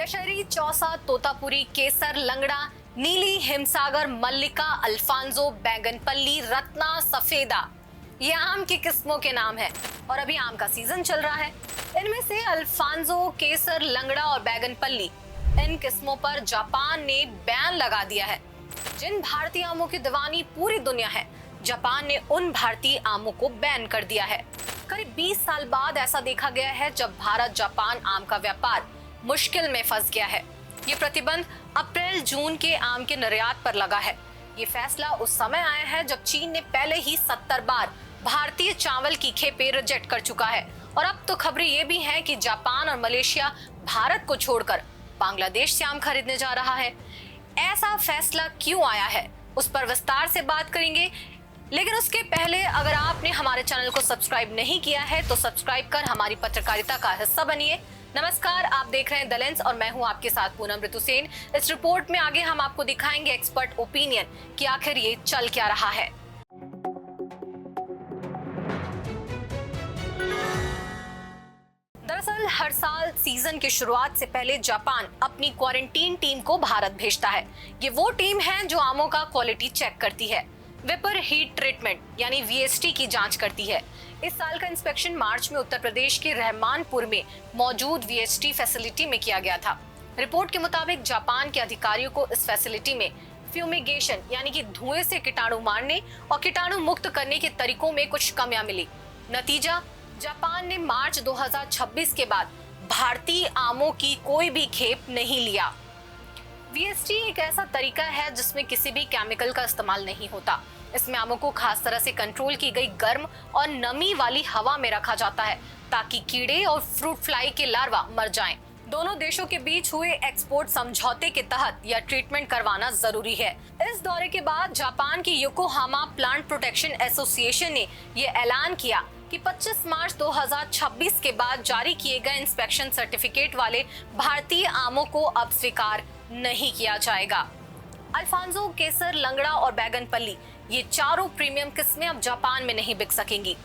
दशहरी, चौसा, तोतापुरी, केसर, लंगड़ा, नीली, हिमसागर, मल्लिका, अल्फांजो, बैंगनपल्ली, रत्ना, सफेदा, ये आम की किस्मों के नाम हैं और अभी आम का सीजन चल रहा है। इनमें से अल्फांजो, केसर, लंगड़ा और बैंगनपल्ली, इन किस्मों पर जापान ने बैन लगा दिया है। जिन भारतीय आमों की दीवानी पूरी दुनिया है, जापान ने उन भारतीय आमों को बैन कर दिया है। करीब 20 साल बाद ऐसा देखा गया है जब भारत जापान आम का व्यापार मुश्किल में फंस गया है। ये प्रतिबंध अप्रैल जून के आम के निर्यात पर लगा है। ये फैसला उस समय आया है जब चीन ने पहले ही 70 बार भारतीय चावल की खेपें रिजेक्ट कर चुका है और अब तो खबरें ये भी हैं कि जापान और मलेशिया भारत को छोड़कर बांग्लादेश से आम खरीदने जा रहा है। ऐसा फैसला क्यों आया है, उस पर विस्तार से बात करेंगे, लेकिन उसके पहले अगर आपने हमारे चैनल को सब्सक्राइब नहीं किया है तो सब्सक्राइब कर हमारी पत्रकारिता का हिस्सा बनिए। नमस्कार, आप देख रहे हैं द लेंस और मैं हूं आपके साथ पूनम ऋतुसेन। इस रिपोर्ट में आगे हम आपको दिखाएंगे एक्सपर्ट ओपिनियन कि आखिर ये चल क्या रहा है। दरअसल हर साल सीजन की शुरुआत से पहले जापान अपनी क्वारंटीन टीम को भारत भेजता है। ये वो टीम है जो आमों का क्वालिटी चेक करती है, वेपर हीट ट्रीटमेंट यानी वीएसटी की जांच करती है। इस साल का इंस्पेक्शन मार्च में उत्तर प्रदेश के रहमानपुर में मौजूद वीएसटी फैसिलिटी में किया गया था। रिपोर्ट के मुताबिक जापान के अधिकारियों को इस फैसिलिटी में फ्यूमिगेशन यानी कि धुएं से कीटाणु मारने और कीटाणु मुक्त करने के तरीकों में कुछ कमियां मिली। नतीजा, जापान ने मार्च 2026 के बाद भारतीय आमों की कोई भी खेप नहीं लिया। वीएसटी एक ऐसा तरीका है जिसमें किसी भी केमिकल का इस्तेमाल नहीं होता। इसमें आमों को खास तरह से कंट्रोल की गई गर्म और नमी वाली हवा में रखा जाता है ताकि कीड़े और फ्रूट फ्लाई के लार्वा मर जाएं। दोनों देशों के बीच हुए एक्सपोर्ट समझौते के तहत यह ट्रीटमेंट करवाना जरूरी है। इस दौरे के बाद जापान की योकोहामा प्लांट प्रोटेक्शन एसोसिएशन ने यह ऐलान किया कि 25 मार्च 2026 के बाद जारी किए गए इंस्पेक्शन सर्टिफिकेट वाले भारतीय आमों को अब स्वीकार नहीं किया जाएगा। अल्फांजो, केसर, लंगड़ा और बैंगनपल्ली, ये चारों प्रीमियम किस्में अब जापान में नहीं बिक सकेंगी।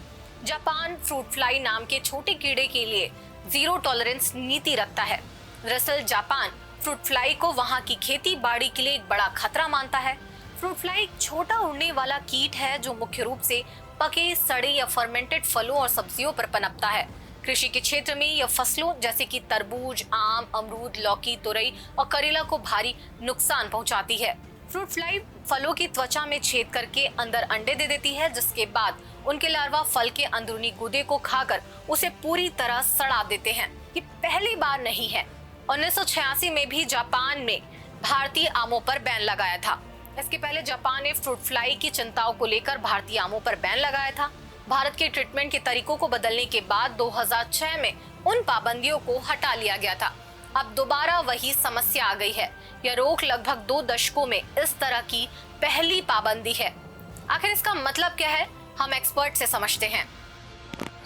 जापान फ्रूट फ्लाई नाम के छोटे कीड़े के लिए जीरो टॉलरेंस नीति रखता है। दरअसल जापान फ्रूट फ्लाई को वहां की खेती बाड़ी के लिए एक बड़ा खतरा मानता है। फ्रूट फ्लाई एक छोटा उड़ने वाला कीट है जो मुख्य रूप से पके, सड़े या फर्मेंटेड फलों और सब्जियों पर पनपता है। कृषि के क्षेत्र में यह फसलों जैसे कि तरबूज, आम, अमरूद, लौकी, तुरई और करेला को भारी नुकसान पहुंचाती है। फ्रूट फ्लाई फलों की त्वचा में छेद करके अंदर अंडे दे देती है, जिसके बाद उनके लार्वा फल के अंदरूनी गूदे को खाकर उसे पूरी तरह सड़ा देते हैं। ये पहली बार नहीं है। 1986 में भी जापान में भारतीय आमों पर बैन लगाया था। इसके पहले जापान ने फ्रूट फ्लाई की चिंताओं को लेकर भारतीय आमों पर बैन लगाया था। भारत के ट्रीटमेंट के तरीकों को बदलने के बाद 2006 में उन पाबंदियों को हटा लिया गया था। अब दोबारा वही समस्या आ गई है। यह रोक लगभग 2 दशकों में इस तरह की पहली पाबंदी है। आखिर इसका मतलब क्या है, हम एक्सपर्ट से समझते हैं।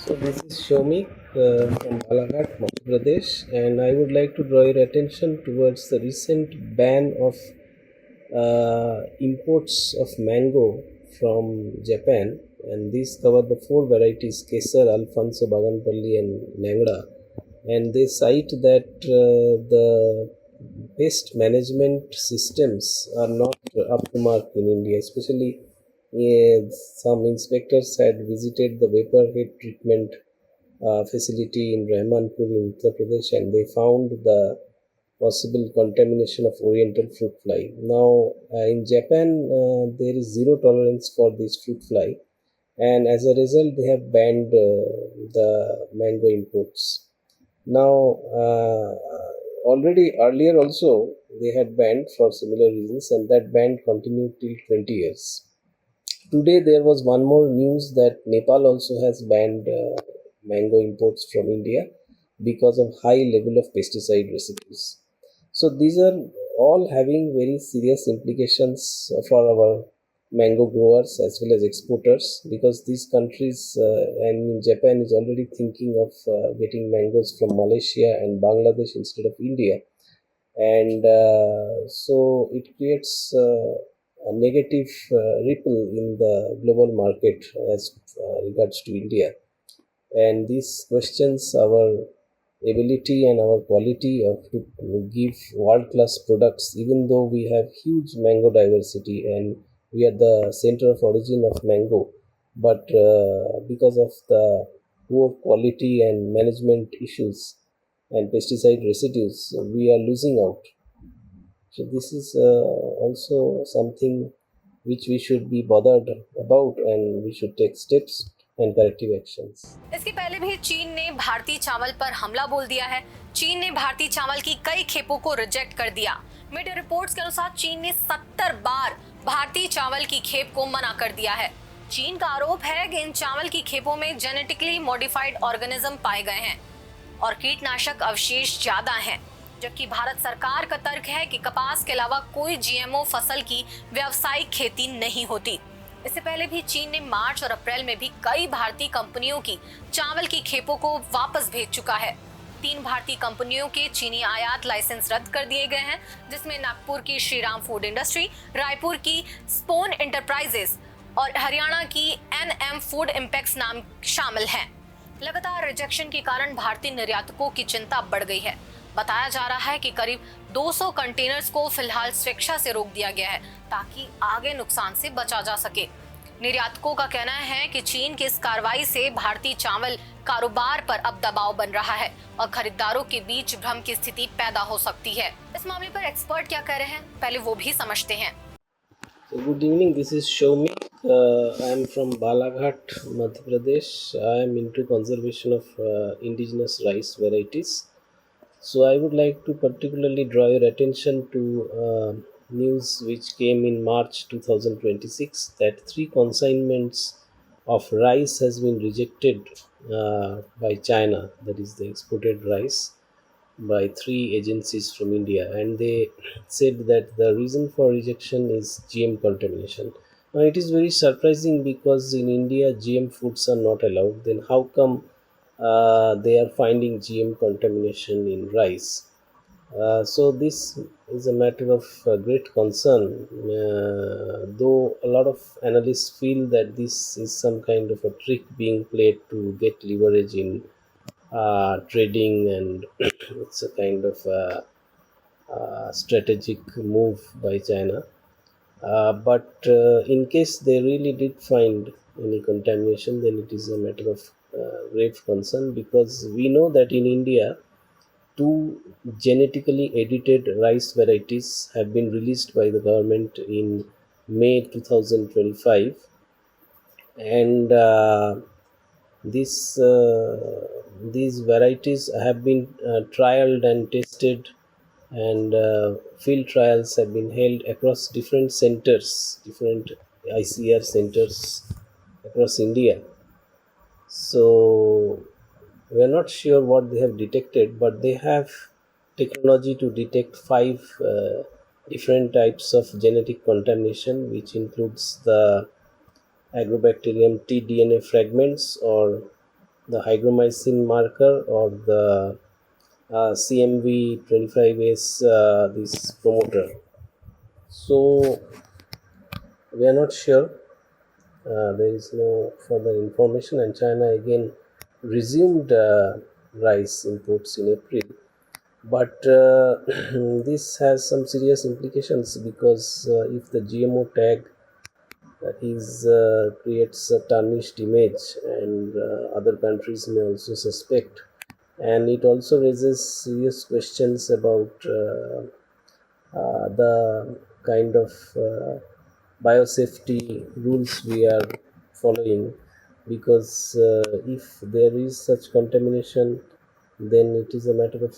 So this is Shomik from Balaghat, Madhya Pradesh, and I would like to draw your attention towards the recent ban of imports of mango from Japan, and these cover the 4 varieties: Kesar, Alfonso, Baganpalli and Langda. And they cite that the pest management systems are not up to mark in India, especially some inspectors had visited the vapor heat treatment facility in Rahmanpur in Uttar Pradesh, and they found the possible contamination of oriental fruit fly. Now in Japan there is zero tolerance for this fruit fly, and as a result they have banned the mango imports. Now already earlier also they had banned for similar reasons, and that ban continued till 20 years. Today there was one more news that Nepal also has banned mango imports from India because of high level of pesticide residues. So these are all having very serious implications for our mango growers as well as exporters, because these countries and Japan is already thinking of getting mangoes from Malaysia and Bangladesh instead of India, and so it creates a negative ripple in the global market as regards to India. And these questions our ability and our quality of to give world-class products, even though we have huge mango diversity and we are the center of origin of mango, but because of the poor quality and management issues and pesticide residues, we are losing out. So this is also something which we should be bothered about, and we should take steps and corrective actions. इसके पहले भी चीन ने भारतीय चावल पर हमला बोल दिया है। चीन ने भारतीय चावल की कई खेपों को रिजेक्ट कर दिया। मीडिया रिपोर्ट्स के अनुसार चीन ने 70 बार भारतीय चावल की खेप को मना कर दिया है। चीन का आरोप है कि इन चावल की खेपों में जेनेटिकली मॉडिफाइड ऑर्गेनिज्म पाए गए हैं और कीटनाशक अवशेष ज्यादा हैं, जबकि भारत सरकार का तर्क है कि कपास के अलावा कोई जीएमओ फसल की व्यावसायिक खेती नहीं होती। इससे पहले भी चीन ने मार्च और अप्रैल में भी कई भारतीय कंपनियों की चावल की खेपों को वापस भेज चुका है। 3 भारतीय कंपनियों के चीनी आयात लाइसेंस रद्द कर दिए गए हैं, जिसमें नागपुर की श्रीराम फूड इंडस्ट्री, रायपुर की स्पोन एंटरप्राइजेस और हरियाणा की एनएम फूड इम्पैक्ट्स नाम शामिल हैं। लगातार रिजेक्शन के कारण भारतीय निर्यातकों की चिंता बढ़ गई है। बताया जा रहा है कि करीब 200 कंटेनर्स को फिलहाल स्वेच्छा से रोक दिया गया है ताकि आगे नुकसान से बचा जा सके। निर्यातकों का कहना है कि चीन की इस कार्रवाई से भारतीय चावल कारोबार पर अब दबाव बन रहा है और खरीदारों के बीच भ्रम की स्थिति पैदा हो सकती है। इस मामले पर एक्सपर्ट क्या कह रहे हैं, पहले वो भी समझते हैं। So good evening, this is Shomik. I am from Balaghat, Madhya Pradesh. I am into conservation of indigenous rice varieties. So I would like to particularly draw your attention to news which came in March 2026 that 3 consignments of rice has been rejected by China, that is the exported rice, by 3 agencies from India, and they said that the reason for rejection is GM contamination. Now it is very surprising because in India GM foods are not allowed. Then how come they are finding GM contamination in rice? So this is a matter of great concern, though a lot of analysts feel that this is some kind of a trick being played to get leverage in trading, and it's a kind of strategic move by China. But in case they really did find any contamination, then it is a matter of grave concern, because we know that in India 2 genetically edited rice varieties have been released by the government in May 2025, and these varieties have been trialed and tested, and field trials have been held across different centers, different ICR centers across India. So we are not sure what they have detected, but they have technology to detect 5 different types of genetic contamination, which includes the Agrobacterium T DNA fragments, or the hygromycin marker, or the CMV25S this promoter. So we are not sure. There is no further information, and China again resumed rice imports in April. But this has some serious implications, because if the GMO tag creates a tarnished image, and other countries may also suspect, and it also raises serious questions about the kind of biosafety rules we are following, because if there is such contamination, then it is a matter of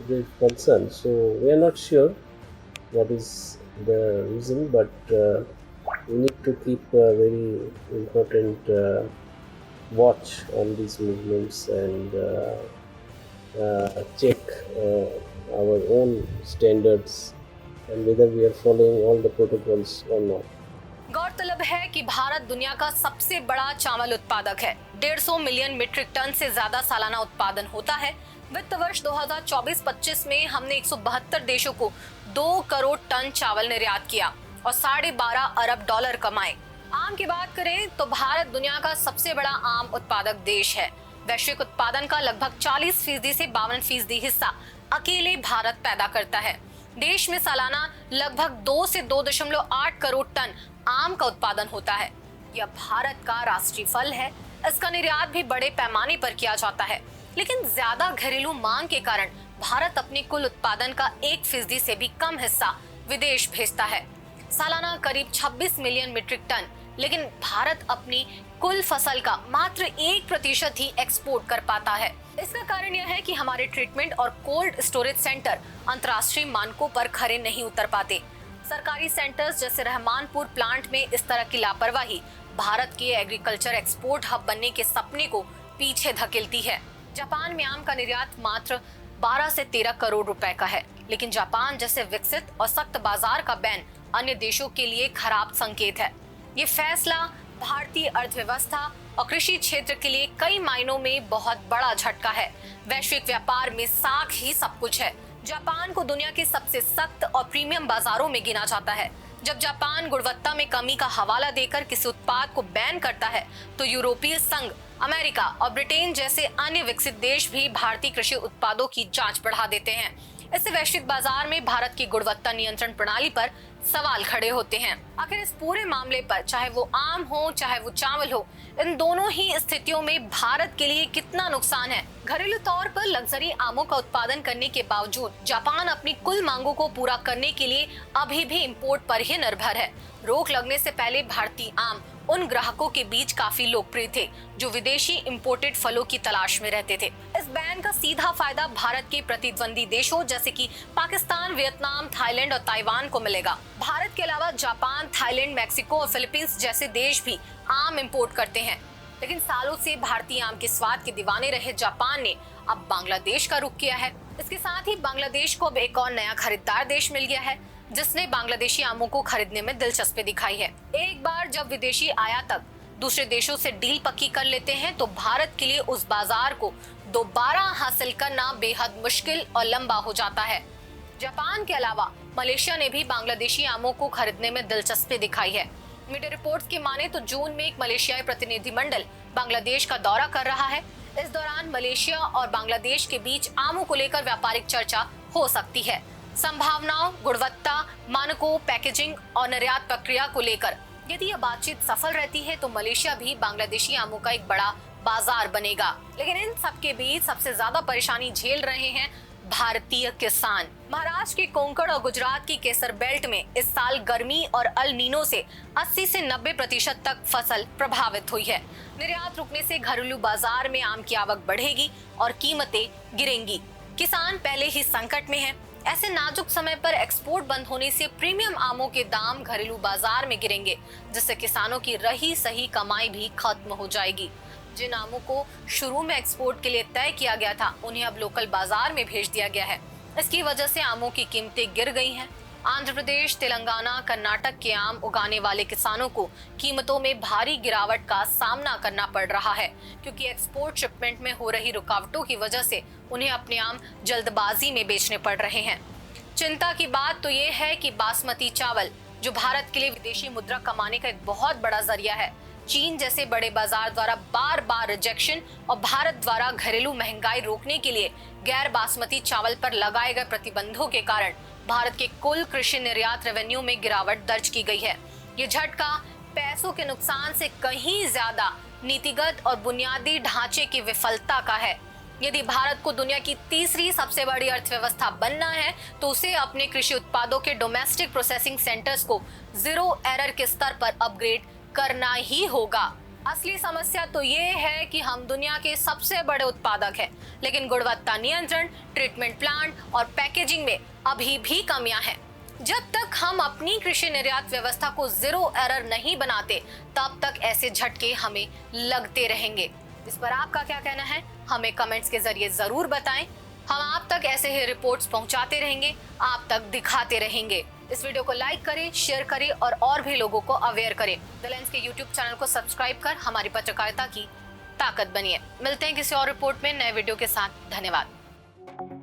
great concern. So we are not sure what is the reason, but we need to keep a very important watch on these movements, and check our own standards and whether we are following all the protocols or not. गौरतलब है कि भारत दुनिया का सबसे बड़ा चावल उत्पादक है। 150 मिलियन मीट्रिक टन से ज्यादा सालाना उत्पादन होता है। वित्त वर्ष 2024-25 में हमने 172 देशों को 2 करोड़ टन चावल निर्यात किया और $12.5 अरब कमाए। आम की बात करें तो भारत दुनिया का सबसे बड़ा आम उत्पादक देश है। वैश्विक उत्पादन का लगभग 40% से 52% हिस्सा अकेले भारत पैदा करता है। देश में सालाना लगभग 2 से 2.8 करोड़ टन आम का उत्पादन होता है। यह भारत का राष्ट्रीय फल है। इसका निर्यात भी बड़े पैमाने पर किया जाता है, लेकिन ज्यादा घरेलू मांग के कारण भारत अपने कुल उत्पादन का 1% से भी कम हिस्सा विदेश भेजता है, सालाना करीब 26 मिलियन मीट्रिक टन। लेकिन भारत अपनी कुल फसल का मात्र 1% ही एक्सपोर्ट कर पाता है। इसका कारण यह है कि हमारे ट्रीटमेंट और कोल्ड स्टोरेज सेंटर अंतर्राष्ट्रीय मानकों पर खरे नहीं उतर पाते। सरकारी सेंटर्स जैसे रहमानपुर प्लांट में इस तरह की लापरवाही भारत के एग्रीकल्चर एक्सपोर्ट हब बनने के सपने को पीछे धकेलती है। जापान में आम का निर्यात मात्र 12 से 13 करोड़ रुपए का है, लेकिन जापान जैसे विकसित और सख्त बाजार का बैन अन्य देशों के लिए खराब संकेत है। ये फैसला भारतीय अर्थव्यवस्था और कृषि क्षेत्र के लिए कई मायनों में बहुत बड़ा झटका है। वैश्विक व्यापार में साख ही सब कुछ है। जापान को दुनिया के सबसे सख्त और प्रीमियम बाजारों में गिना जाता है। जब जापान गुणवत्ता में कमी का हवाला देकर किसी उत्पाद को बैन करता है, तो यूरोपीय संघ, अमेरिका और ब्रिटेन जैसे अन्य विकसित देश भी भारतीय कृषि उत्पादों की जांच बढ़ा देते हैं। इससे वैश्विक बाजार में भारत की गुणवत्ता नियंत्रण प्रणाली पर सवाल खड़े होते हैं। आखिर इस पूरे मामले पर, चाहे वो आम हो चाहे वो चावल हो, इन दोनों ही स्थितियों में भारत के लिए कितना नुकसान है। घरेलू तौर पर लग्जरी आमों का उत्पादन करने के बावजूद जापान अपनी कुल मांगों को पूरा करने के लिए अभी भी इंपोर्ट पर ही निर्भर है। रोक लगने से पहले भारतीय आम उन ग्राहकों के बीच काफी लोकप्रिय थे जो विदेशी इंपोर्टेड फलों की तलाश में रहते थे। इस बैन का सीधा फायदा भारत के प्रतिद्वंदी देशों जैसे कि पाकिस्तान, वियतनाम, थाईलैंड और ताइवान को मिलेगा। भारत के अलावा जापान, थाईलैंड, मैक्सिको और फिलीपींस जैसे देश भी आम इंपोर्ट करते हैं। लेकिन सालों से भारतीय आम के स्वाद के दीवाने रहे जापान ने अब बांग्लादेश का रुख किया है। इसके साथ ही बांग्लादेश को अब एक और नया खरीदार देश मिल गया है, जिसने बांग्लादेशी आमों को खरीदने में दिलचस्पी दिखाई है। एक बार जब विदेशी आयातक दूसरे देशों से डील पक्की कर लेते हैं, तो भारत के लिए उस बाजार को दोबारा हासिल करना बेहद मुश्किल और लंबा हो जाता है। जापान के अलावा मलेशिया ने भी बांग्लादेशी आमों को खरीदने में दिलचस्पी दिखाई है। मीडिया रिपोर्ट्स की माने तो जून में एक मलेशियाई प्रतिनिधिमंडल बांग्लादेश का दौरा कर रहा है। इस दौरान मलेशिया और बांग्लादेश के बीच आमों को लेकर व्यापारिक चर्चा हो सकती है। संभावनाओं, गुणवत्ता, मानकों, पैकेजिंग और निर्यात प्रक्रिया को लेकर यदि यह बातचीत सफल रहती है, तो मलेशिया भी बांग्लादेशी आमों का एक बड़ा बाजार बनेगा। लेकिन इन सबके बीच सबसे ज्यादा परेशानी झेल रहे हैं भारतीय किसान। महाराष्ट्र के कोंकण और गुजरात की केसर बेल्ट में इस साल गर्मी और अल नीनो से 80 से 90% तक फसल प्रभावित हुई है। निर्यात रुकने से घरेलू बाजार में आम की आवक बढ़ेगी और कीमतें गिरेंगी। किसान पहले ही संकट में है। ऐसे नाजुक समय पर एक्सपोर्ट बंद होने से प्रीमियम आमों के दाम घरेलू बाजार में गिरेंगे, जिससे किसानों की रही सही कमाई भी खत्म हो जाएगी। जिन आमों को शुरू में एक्सपोर्ट के लिए तय किया गया था, उन्हें अब लोकल बाजार में भेज दिया गया है। इसकी वजह से आमों की कीमतें गिर गई हैं। आंध्र प्रदेश, तेलंगाना, कर्नाटक के आम उगाने वाले किसानों को कीमतों में भारी गिरावट का सामना करना पड़ रहा है, क्योंकि एक्सपोर्ट शिपमेंट में हो रही रुकावटों की वजह से उन्हें अपने आम जल्दबाजी में बेचने पड़ रहे हैं। चिंता की बात तो ये है कि बासमती चावल, जो भारत के लिए विदेशी मुद्रा कमाने का एक बहुत बड़ा जरिया है, चीन जैसे बड़े बाजार द्वारा बार बार रिजेक्शन और भारत द्वारा घरेलू महंगाई रोकने के लिए गैर बासमती चावल पर लगाए गए प्रतिबंधों के कारण भारत के कुल कृषि निर्यात रेवेन्यू में गिरावट दर्ज की गई है। ये झटका पैसों के नुकसान से कहीं ज्यादा नीतिगत और बुनियादी ढांचे की विफलता का है। यदि भारत को दुनिया की तीसरी सबसे बड़ी अर्थव्यवस्था बनना है, तो उसे अपने कृषि उत्पादों के डोमेस्टिक प्रोसेसिंग सेंटर्स को जीरो एरर के स्तर पर अपग्रेड करना ही होगा। असली समस्या तो ये है कि हम दुनिया के सबसे बड़े उत्पादक हैं, लेकिन गुणवत्ता नियंत्रण, ट्रीटमेंट प्लांट और पैकेजिंग में अभी भी कमियां हैं। जब तक हम अपनी कृषि निर्यात व्यवस्था को जीरो एरर नहीं बनाते, तब तक ऐसे झटके हमें लगते रहेंगे। इस पर आपका क्या कहना है, हमें कमेंट्स के जरिए जरूर बताएं। हम आप तक ऐसे ही रिपोर्ट्स पहुंचाते रहेंगे, आप तक दिखाते रहेंगे। इस वीडियो को लाइक करें, शेयर करें और भी लोगों को अवेयर करें। द लेंस के YouTube चैनल को सब्सक्राइब कर हमारी पत्रकारिता की ताकत बनिए। मिलते हैं किसी और रिपोर्ट में नए वीडियो के साथ। धन्यवाद।